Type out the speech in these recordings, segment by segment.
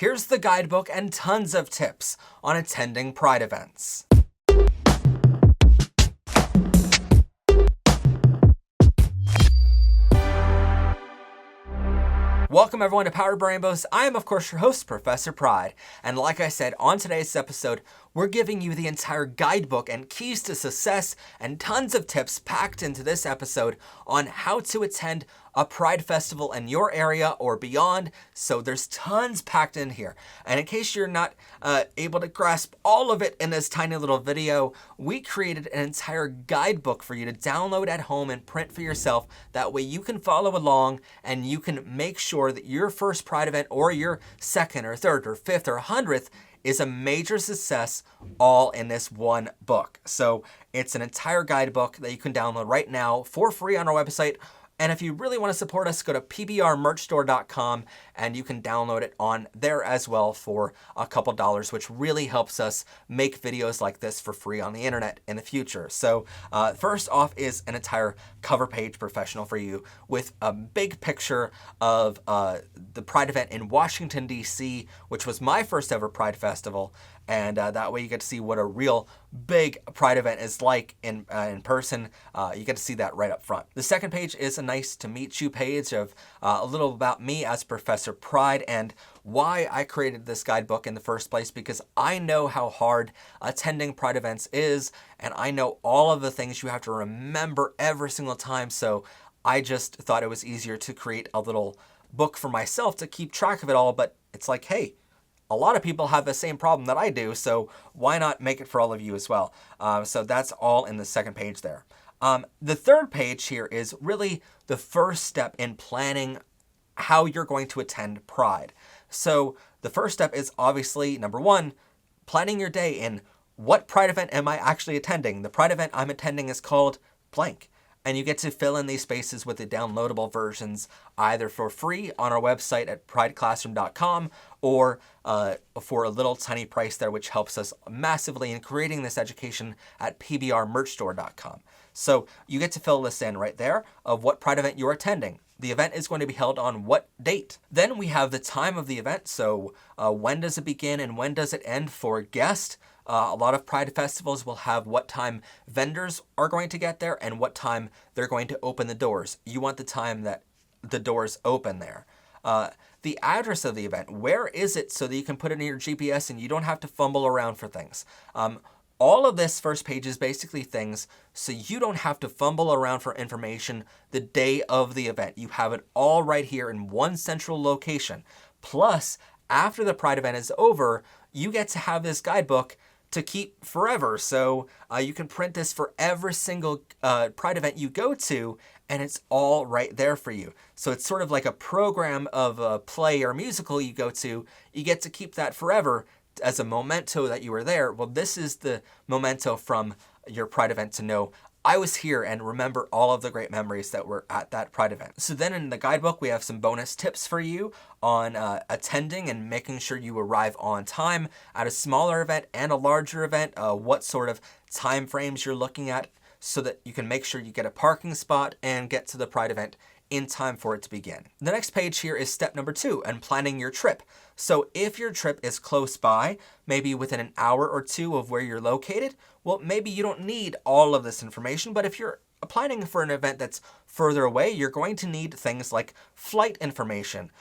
here's the guidebook and tons of tips on attending Pride events. Welcome everyone to Powered by Rainbows. I am of course your host, Professor Pride, and like I said, on today's episode, we're giving you the entire guidebook and keys to success and tons of tips packed into this episode on how to attend a Pride festival in your area or beyond. So there's tons packed in here. And in case you're not able to grasp all of it in this tiny little video, we created an entire guidebook for you to download at home and print for yourself. That way you can follow along and you can make sure that your first Pride event or your second or third or fifth or 100th is a major success, all in this one book. So it's an entire guidebook that you can download right now for free on our website. And if you really want to support us, go to pbrmerchstore.com and you can download it on there as well for a couple dollars, which really helps us make videos like this for free on the internet in the future. So first off is an entire cover page professional for you with a big picture of the Pride event in Washington, D.C., which was my first ever Pride festival. And that way you get to see what a real big Pride event is like in person. You get to see that right up front. The second page is a nice to meet you page of a little about me as Professor Pride and why I created this guidebook in the first place, because I know how hard attending Pride events is, and I know all of the things you have to remember every single time. So I just thought it was easier to create a little book for myself to keep track of it all. But it's like, hey, a lot of people have the same problem that I do, so why not make it for all of you as well? So that's all in the second page there. The third page here is really the first step in planning how you're going to attend Pride. So the first step is obviously, number one, planning your day in what Pride event am I actually attending? The Pride event I'm attending is called blank. And you get to fill in these spaces with the downloadable versions, either for free on our website at prideclassroom.com or for a little tiny price there, which helps us massively in creating this education at pbrmerchstore.com. So you get to fill this in right there of what Pride event you're attending. The event is going to be held on what date. Then we have the time of the event. So when does it begin and when does it end for guests? A lot of Pride festivals will have what time vendors are going to get there and what time they're going to open the doors. You want the time that the doors open there. The address of the event, where is it, so that you can put it in your GPS and you don't have to fumble around for things. All of this first page is basically things so you don't have to fumble around for information the day of the event. You have it all right here in one central location. Plus, after the Pride event is over, you get to have this guidebook to keep forever. So you can print this for every single Pride event you go to, and it's all right there for you. So it's sort of like a program of a play or musical you go to. You get to keep that forever as a memento that you were there. Well, this is the memento from your Pride event to know I was here and remember all of the great memories that were at that Pride event. So then in the guidebook, we have some bonus tips for you on attending and making sure you arrive on time at a smaller event and a larger event, what sort of time frames you're looking at so that you can make sure you get a parking spot and get to the Pride event in time for it to begin. The next page here is step number 2 and planning your trip. So if your trip is close by, maybe within an hour or two of where you're located, well, maybe you don't need all of this information, but if you're planning for an event that's further away, you're going to need things like flight information,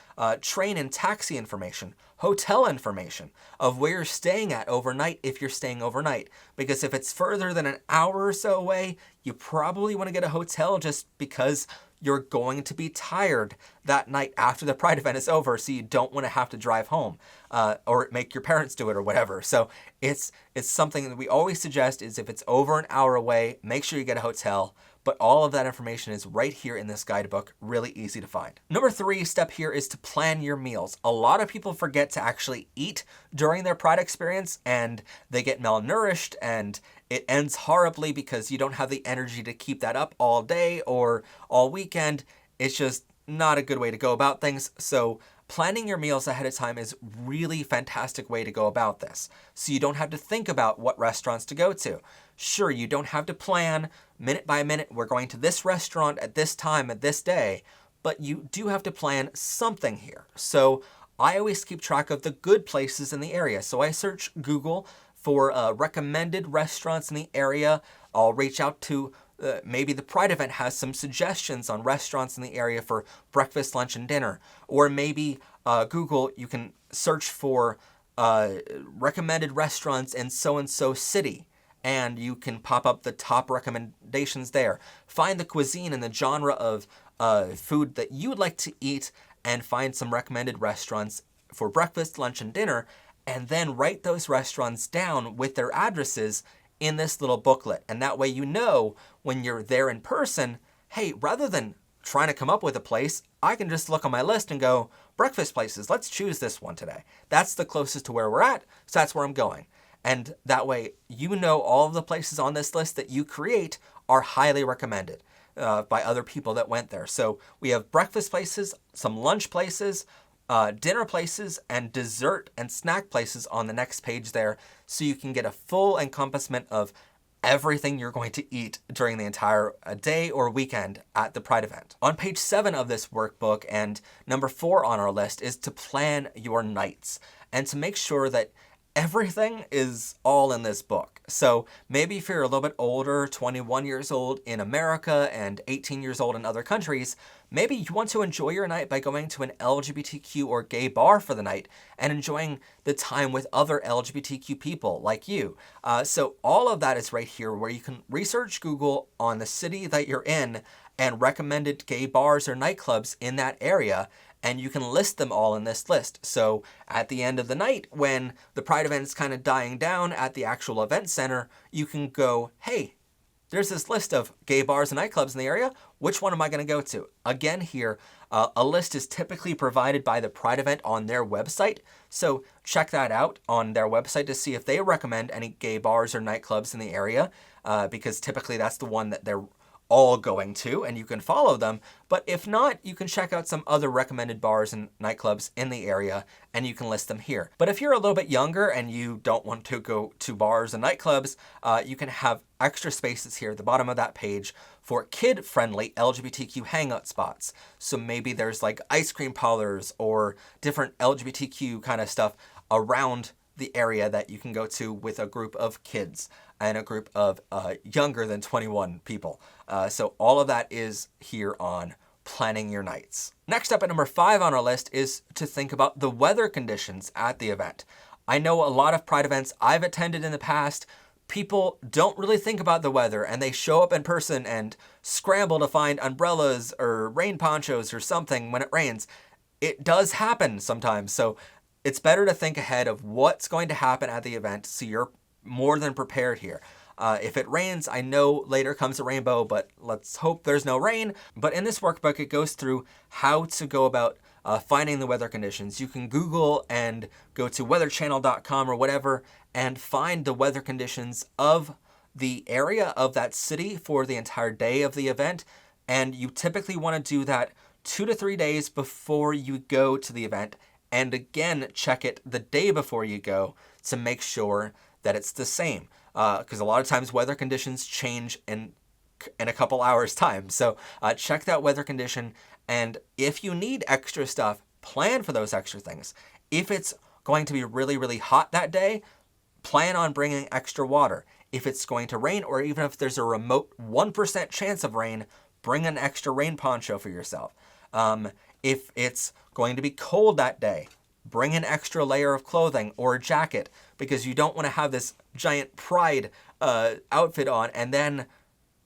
train and taxi information, hotel information of where you're staying at overnight if you're staying overnight. Because if it's further than an hour or so away, you probably want to get a hotel just because you're going to be tired that night after the Pride event is over, so you don't want to have to drive home or make your parents do it or whatever. So it's something that we always suggest is if it's over an hour away, make sure you get a hotel. But all of that information is right here in this guidebook, really easy to find. Number 3 step here is to plan your meals. A lot of people forget to actually eat during their Pride experience, and they get malnourished, and it ends horribly because you don't have the energy to keep that up all day or all weekend. It's just not a good way to go about things. So planning your meals ahead of time is really fantastic way to go about this. So you don't have to think about what restaurants to go to. Sure, you don't have to plan minute by minute, we're going to this restaurant at this time at this day, but you do have to plan something here. So I always keep track of the good places in the area. So I search Google for recommended restaurants in the area. I'll reach out to maybe the Pride event has some suggestions on restaurants in the area for breakfast, lunch, and dinner. Or maybe Google, you can search for recommended restaurants in so-and-so city, and you can pop up the top recommendations there. Find the cuisine and the genre of food that you would like to eat and find some recommended restaurants for breakfast, lunch, and dinner, and then write those restaurants down with their addresses in this little booklet. And that way you know when you're there in person, hey, rather than trying to come up with a place, I can just look on my list and go, breakfast places, let's choose this one today. That's the closest to where we're at, so that's where I'm going. And that way, you know all of the places on this list that you create are highly recommended by other people that went there. So we have breakfast places, some lunch places, dinner places, and dessert and snack places on the next page there, so you can get a full encompassment of everything you're going to eat during the entire day or weekend at the Pride event. On page 7 of this workbook, and number 4 on our list, is to plan your nights and to make sure that everything is all in this book. So maybe if you're a little bit older, 21 years old in America and 18 years old in other countries, maybe you want to enjoy your night by going to an LGBTQ or gay bar for the night and enjoying the time with other LGBTQ people like you. So all of that is right here, where you can research Google on the city that you're in and recommended gay bars or nightclubs in that area, and you can list them all in this list. So at the end of the night, when the Pride event is kind of dying down at the actual event center, you can go, hey, there's this list of gay bars and nightclubs in the area. Which one am I going to go to? Again here, a list is typically provided by the Pride event on their website. So check that out on their website to see if they recommend any gay bars or nightclubs in the area, because typically that's the one that they're all going to, and you can follow them. But if not, you can check out some other recommended bars and nightclubs in the area, and you can list them here. But if you're a little bit younger and you don't want to go to bars and nightclubs, you can have extra spaces here at the bottom of that page for kid-friendly LGBTQ hangout spots. So maybe there's like ice cream parlors or different LGBTQ kind of stuff around the area that you can go to with a group of kids and a group of younger than 21 people. So all of that is here on planning your nights. Next up at number 5 on our list is to think about the weather conditions at the event. I know a lot of Pride events I've attended in the past, people don't really think about the weather, and they show up in person and scramble to find umbrellas or rain ponchos or something when it rains. It does happen sometimes, so it's better to think ahead of what's going to happen at the event so you're more than prepared here. If it rains, I know later comes a rainbow, but let's hope there's no rain. But in this workbook, it goes through how to go about finding the weather conditions. You can Google and go to weatherchannel.com or whatever and find the weather conditions of the area of that city for the entire day of the event. And you typically want to do that 2 to 3 days before you go to the event. And again, check it the day before you go to make sure that it's the same. Because a lot of times weather conditions change in a couple hours time. So check that weather condition. And if you need extra stuff, plan for those extra things. If it's going to be really, really hot that day, plan on bringing extra water. If it's going to rain, or even if there's a remote 1% chance of rain, bring an extra rain poncho for yourself. If it's going to be cold that day, bring an extra layer of clothing or a jacket, because you don't want to have this giant Pride outfit on and then,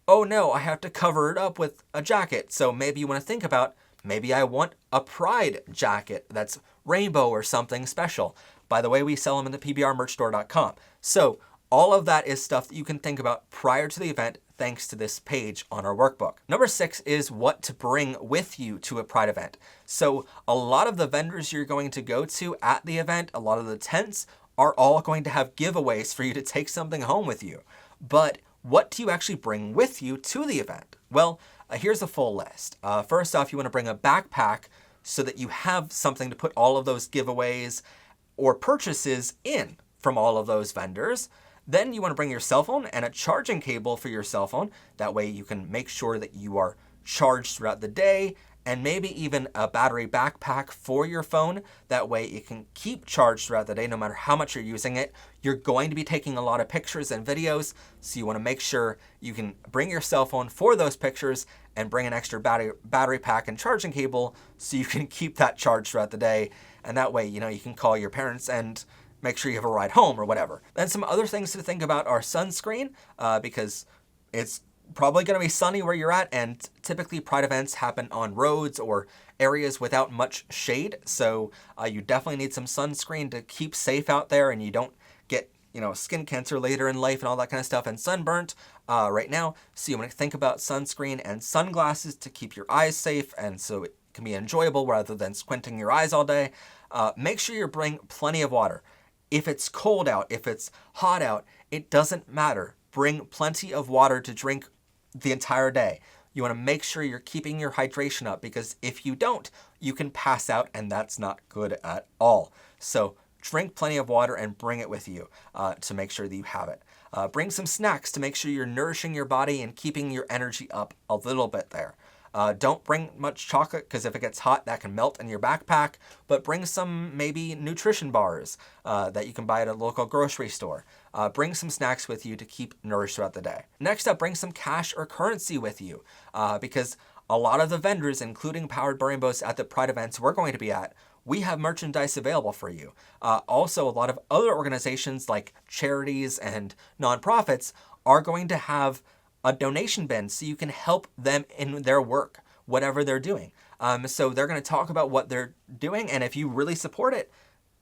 oh no, I have to cover it up with a jacket. So maybe you want to think about, maybe I want a Pride jacket that's rainbow or something special. By the way, we sell them in the pbrmerchstore.com. So all of that is stuff that you can think about prior to the event, thanks to this page on our workbook. Number 6 is what to bring with you to a Pride event. So a lot of the vendors you're going to go to at the event, a lot of the tents are all going to have giveaways for you to take something home with you. But what do you actually bring with you to the event? Well, here's a full list. First off, you want to bring a backpack so that you have something to put all of those giveaways or purchases in from all of those vendors. Then you want to bring your cell phone and a charging cable for your cell phone. That way you can make sure that you are charged throughout the day and maybe even a battery backpack for your phone. That way it can keep charged throughout the day no matter how much you're using it. You're going to be taking a lot of pictures and videos, so you want to make sure you can bring your cell phone for those pictures and bring an extra battery pack and charging cable so you can keep that charged throughout the day. And that way, you can call your parents and make sure you have a ride home or whatever. Then some other things to think about are sunscreen, because it's probably going to be sunny where you're at, and typically Pride events happen on roads or areas without much shade, so you definitely need some sunscreen to keep safe out there and you don't get skin cancer later in life and all that kind of stuff, and sunburnt right now. So you want to think about sunscreen and sunglasses to keep your eyes safe, and so it can be enjoyable rather than squinting your eyes all day. Make sure you bring plenty of water. If it's cold out, if it's hot out, it doesn't matter. Bring plenty of water to drink the entire day. You want to make sure you're keeping your hydration up, because if you don't, you can pass out, and that's not good at all. So drink plenty of water and bring it with you to make sure that you have it. Bring some snacks to make sure you're nourishing your body and keeping your energy up a little bit there. Don't bring much chocolate, because if it gets hot, that can melt in your backpack, but bring some maybe nutrition bars that you can buy at a local grocery store. Bring some snacks with you to keep nourished throughout the day. Next up, bring some cash or currency with you, because a lot of the vendors, including Powered by Rainbows at the Pride events we're going to be at, we have merchandise available for you. Also, a lot of other organizations like charities and nonprofits are going to have a donation bin so you can help them in their work, whatever they're doing. So they're going to talk about what they're doing, and if you really support it,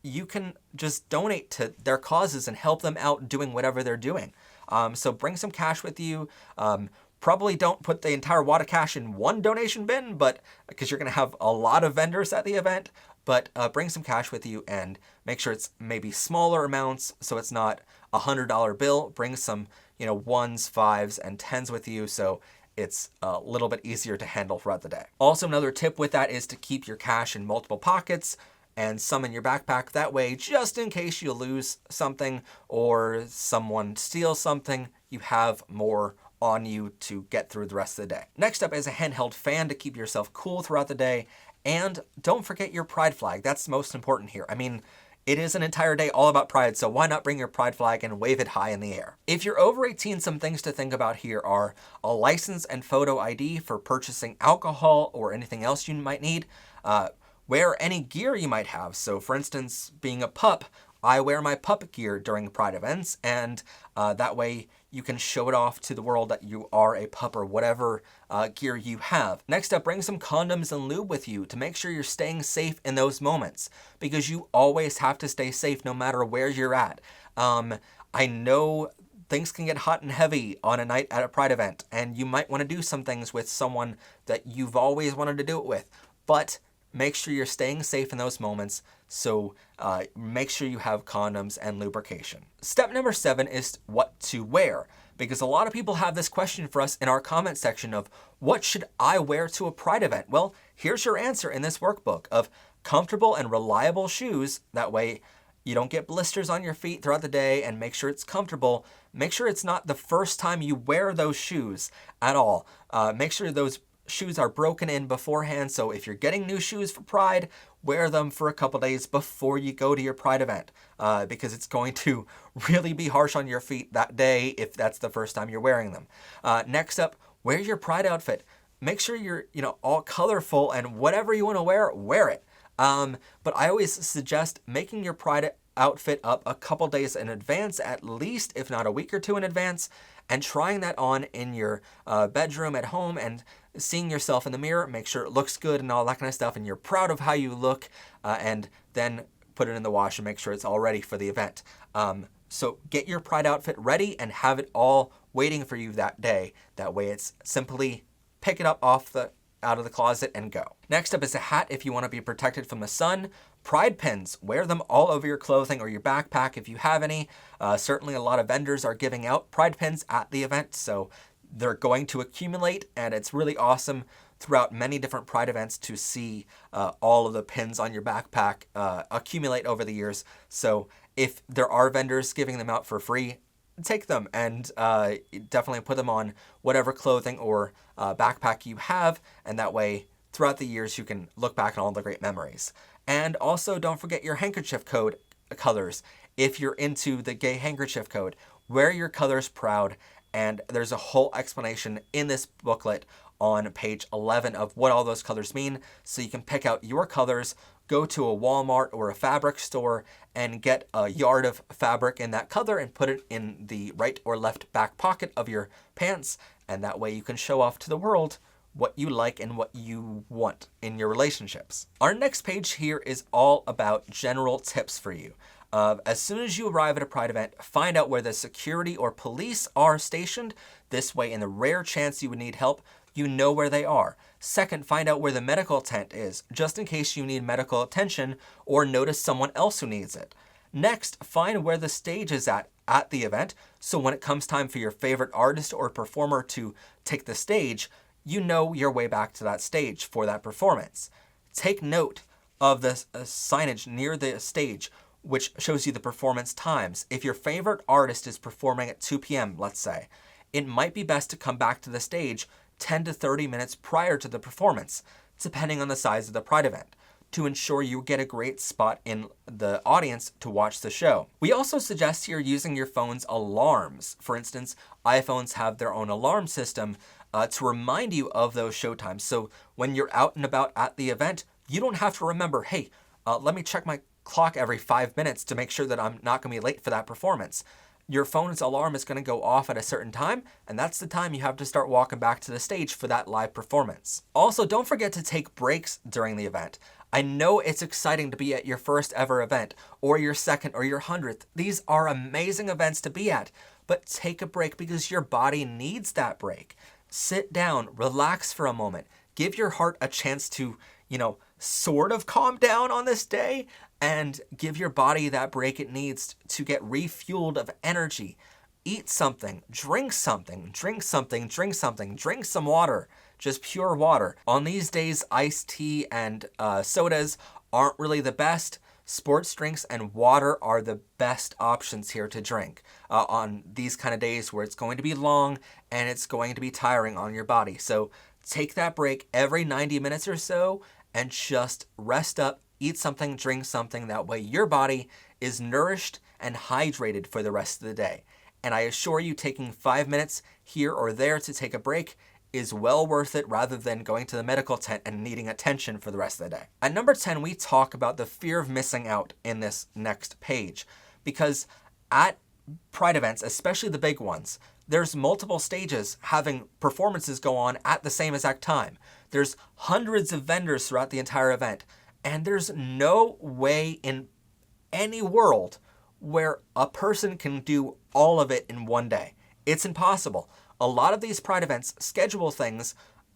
you can just donate to their causes and help them out doing whatever they're doing. So bring some cash with you. Probably don't put the entire wad of cash in one donation bin, but because you're going to have a lot of vendors at the event, but bring some cash with you and make sure it's maybe smaller amounts, so it's not a $100 bill. Bring some ones, fives, and tens with you, so it's a little bit easier to handle throughout the day. Also, another tip with that is to keep your cash in multiple pockets and some in your backpack. That way, just in case you lose something or someone steals something, you have more on you to get through the rest of the day. Next up is a handheld fan to keep yourself cool throughout the day. And don't forget your pride flag. That's most important here. I mean, it is an entire day all about pride, so why not bring your pride flag and wave it high in the air? If you're over 18, some things to think about here are a license and photo ID for purchasing alcohol or anything else you might need. Wear any gear you might have. So for instance, being a pup, I wear my pup gear during Pride events, and that way you can show it off to the world that you are a pup or whatever gear you have. Next up, bring some condoms and lube with you to make sure you're staying safe in those moments, because you always have to stay safe no matter where you're at. I know things can get hot and heavy on a night at a Pride event, and you might want to do some things with someone that you've always wanted to do it with, but make sure you're staying safe in those moments, so make sure you have condoms and lubrication. Step number 7 is what to wear, because a lot of people have this question for us in our comment section of, what should I wear to a Pride event? Well, here's your answer in this workbook of comfortable and reliable shoes. That way you don't get blisters on your feet throughout the day, and make sure it's comfortable. Make sure it's not the first time you wear those shoes at all. Make sure those shoes are broken in beforehand, so if you're getting new shoes for Pride, wear them for a couple days before you go to your Pride event, because it's going to really be harsh on your feet that day if that's the first time you're wearing them. Next up, wear your Pride outfit. Make sure you're all colorful, and whatever you want to wear it. But I always suggest making your Pride outfit up a couple days in advance, at least, if not a week or two in advance, and trying that on in your bedroom at home and seeing yourself in the mirror, make sure it looks good and all that kind of stuff, and you're proud of how you look, and then put it in the wash and make sure it's all ready for the event. So get your Pride outfit ready and have it all waiting for you that day. That way it's simply pick it up out of the closet and go. Next up is a hat if you want to be protected from the sun. Pride pins, wear them all over your clothing or your backpack if you have any. Certainly a lot of vendors are giving out Pride pins at the event, so they're going to accumulate, and it's really awesome throughout many different Pride events to see all of the pins on your backpack accumulate over the years. So if there are vendors giving them out for free, take them and definitely put them on whatever clothing or backpack you have, and that way throughout the years you can look back on all the great memories. And also don't forget your Handkerchief Code colors. If you're into the gay Handkerchief Code, wear your colors proud. And there's a whole explanation in this booklet on page 11 of what all those colors mean, so you can pick out your colors, go to a Walmart or a fabric store and get a yard of fabric in that color and put it in the right or left back pocket of your pants, and that way you can show off to the world what you like and what you want in your relationships. Our next page here is all about general tips for you. As soon as you arrive at a Pride event, find out where the security or police are stationed. This way, in the rare chance you would need help, you know where they are. Second, find out where the medical tent is, just in case you need medical attention or notice someone else who needs it. Next, find where the stage is at the event, so when it comes time for your favorite artist or performer to take the stage, you know your way back to that stage for that performance. Take note of the signage near the stage, which shows you the performance times. If your favorite artist is performing at 2 p.m., let's say, it might be best to come back to the stage 10 to 30 minutes prior to the performance, depending on the size of the Pride event, to ensure you get a great spot in the audience to watch the show. We also suggest here using your phone's alarms. For instance, iPhones have their own alarm system to remind you of those showtimes. So when you're out and about at the event, you don't have to remember, hey, let me check my clock every 5 minutes to make sure that I'm not going to be late for that performance. Your phone's alarm is going to go off at a certain time, and that's the time you have to start walking back to the stage for that live performance. Also, don't forget to take breaks during the event. I know it's exciting to be at your first ever event, or your second or your 100th. These are amazing events to be at, but take a break because your body needs that break. Sit down, relax for a moment, give your heart a chance to, sort of calm down on this day, and give your body that break it needs to get refueled of energy. Eat something, drink something, drink something, drink something, drink some water, just pure water. On these days, iced tea and sodas aren't really the best. Sports drinks and water are the best options here to drink on these kind of days where it's going to be long and it's going to be tiring on your body. So take that break every 90 minutes or so and just rest up, eat something, drink something. That way your body is nourished and hydrated for the rest of the day. And I assure you, taking 5 minutes here or there to take a break is well worth it rather than going to the medical tent and needing attention for the rest of the day. At number 10, we talk about the fear of missing out in this next page. Because at Pride events, especially the big ones, there's multiple stages having performances go on at the same exact time. There's hundreds of vendors throughout the entire event. And there's no way in any world where a person can do all of it in one day. It's impossible. A lot of these Pride events schedule things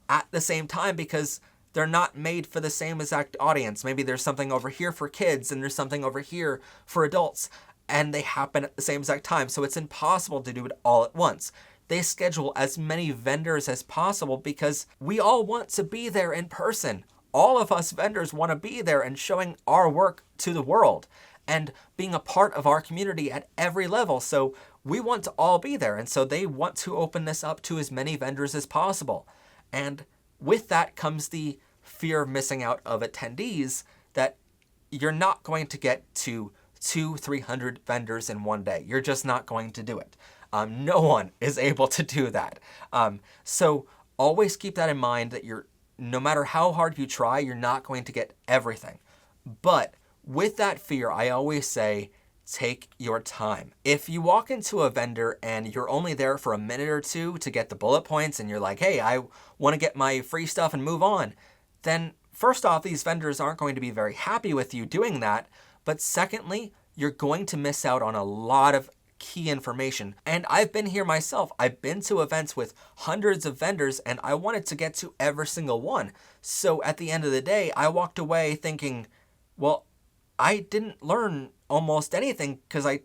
at the same time because they're not made for the same exact audience. Maybe there's something over here for kids and there's something over here for adults, and they happen at the same exact time. So it's impossible to do it all at once. They schedule as many vendors as possible because we all want to be there in person. All of us vendors want to be there and showing our work to the world and being a part of our community at every level. So we want to all be there. And so they want to open this up to as many vendors as possible. And with that comes the fear of missing out of attendees, that you're not going to get to 200-300 vendors in one day. You're just not going to do it. No one is able to do that. So always keep that in mind, that no matter how hard you try, you're not going to get everything. But with that fear, I always say, take your time. If you walk into a vendor and you're only there for a minute or two to get the bullet points and you're like, hey, I want to get my free stuff and move on, then first off, these vendors aren't going to be very happy with you doing that. But secondly, you're going to miss out on a lot of key information. And I've been here myself. I've been to events with hundreds of vendors and I wanted to get to every single one. So at the end of the day, I walked away thinking, well, I didn't learn almost anything because I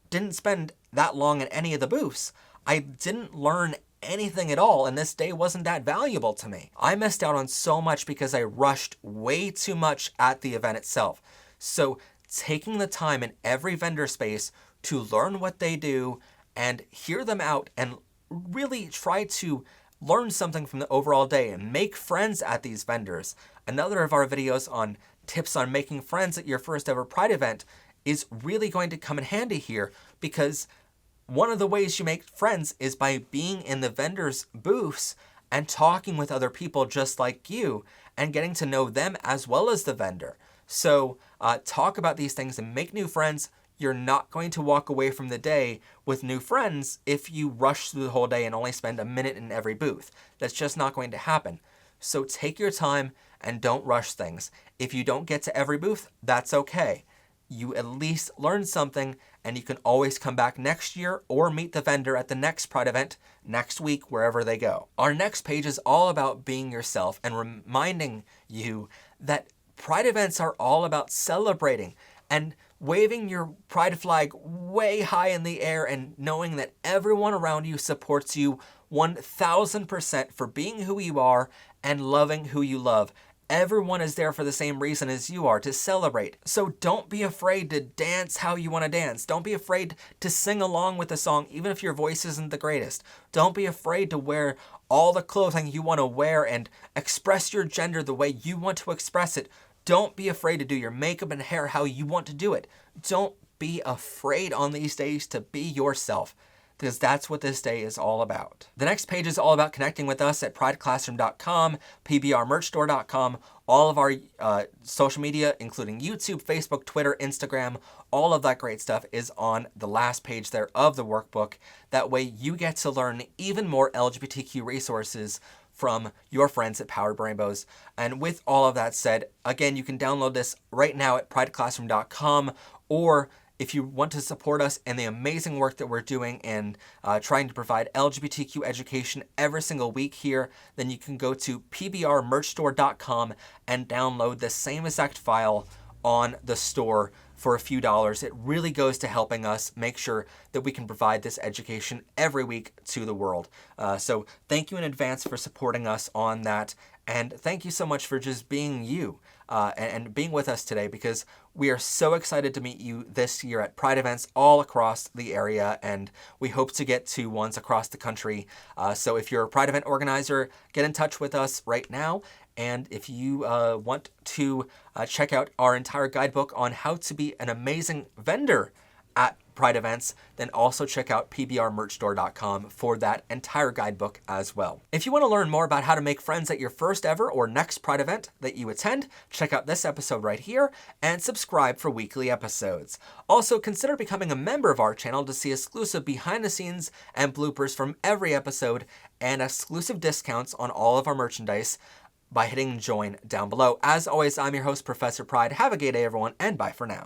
didn't spend that long at any of the booths. I didn't learn anything at all, and this day wasn't that valuable to me. I missed out on so much because I rushed way too much at the event itself. So taking the time in every vendor space to learn what they do and hear them out and really try to learn something from the overall day and make friends at these vendors. Another of our videos on tips on making friends at your first ever Pride event is really going to come in handy here, because one of the ways you make friends is by being in the vendors' booths and talking with other people just like you and getting to know them as well as the vendor. So talk about these things and make new friends. You're not going to walk away from the day with new friends if you rush through the whole day and only spend a minute in every booth. That's just not going to happen. So take your time and don't rush things. If you don't get to every booth, that's okay. You at least learned something, and you can always come back next year or meet the vendor at the next Pride event next week, wherever they go. Our next page is all about being yourself and reminding you that Pride events are all about celebrating and waving your Pride flag way high in the air and knowing that everyone around you supports you 1000% for being who you are and loving who you love. Everyone is there for the same reason as you are, to celebrate. So don't be afraid to dance how you want to dance. Don't be afraid to sing along with the song, even if your voice isn't the greatest. Don't be afraid to wear all the clothing you want to wear and express your gender the way you want to express it. Don't be afraid to do your makeup and hair how you want to do it. Don't be afraid on these days to be yourself, because that's what this day is all about. The next page is all about connecting with us at prideclassroom.com, pbrmerchstore.com, all of our social media, including YouTube, Facebook, Twitter, Instagram, all of that great stuff is on the last page there of the workbook. That way you get to learn even more LGBTQ resources from your friends at Powered Rainbows. And with all of that said, again, you can download this right now at prideclassroom.com, or if you want to support us in the amazing work that we're doing in trying to provide LGBTQ education every single week here, then you can go to pbrmerchstore.com and download the same exact file on the store for a few dollars. It really goes to helping us make sure that we can provide this education every week to the world. So thank you in advance for supporting us on that. And thank you so much for just being you and being with us today, because we are so excited to meet you this year at Pride events all across the area, and we hope to get to ones across the country. So if you're a Pride event organizer, get in touch with us right now. And if you want to check out our entire guidebook on how to be an amazing vendor at Pride events, then also check out pbrmerchstore.com for that entire guidebook as well. If you want to learn more about how to make friends at your first ever or next Pride event that you attend, check out this episode right here and subscribe for weekly episodes. Also, consider becoming a member of our channel to see exclusive behind the scenes and bloopers from every episode and exclusive discounts on all of our merchandise by hitting join down below. As always, I'm your host, Professor Pride. Have a gay day, everyone, and bye for now.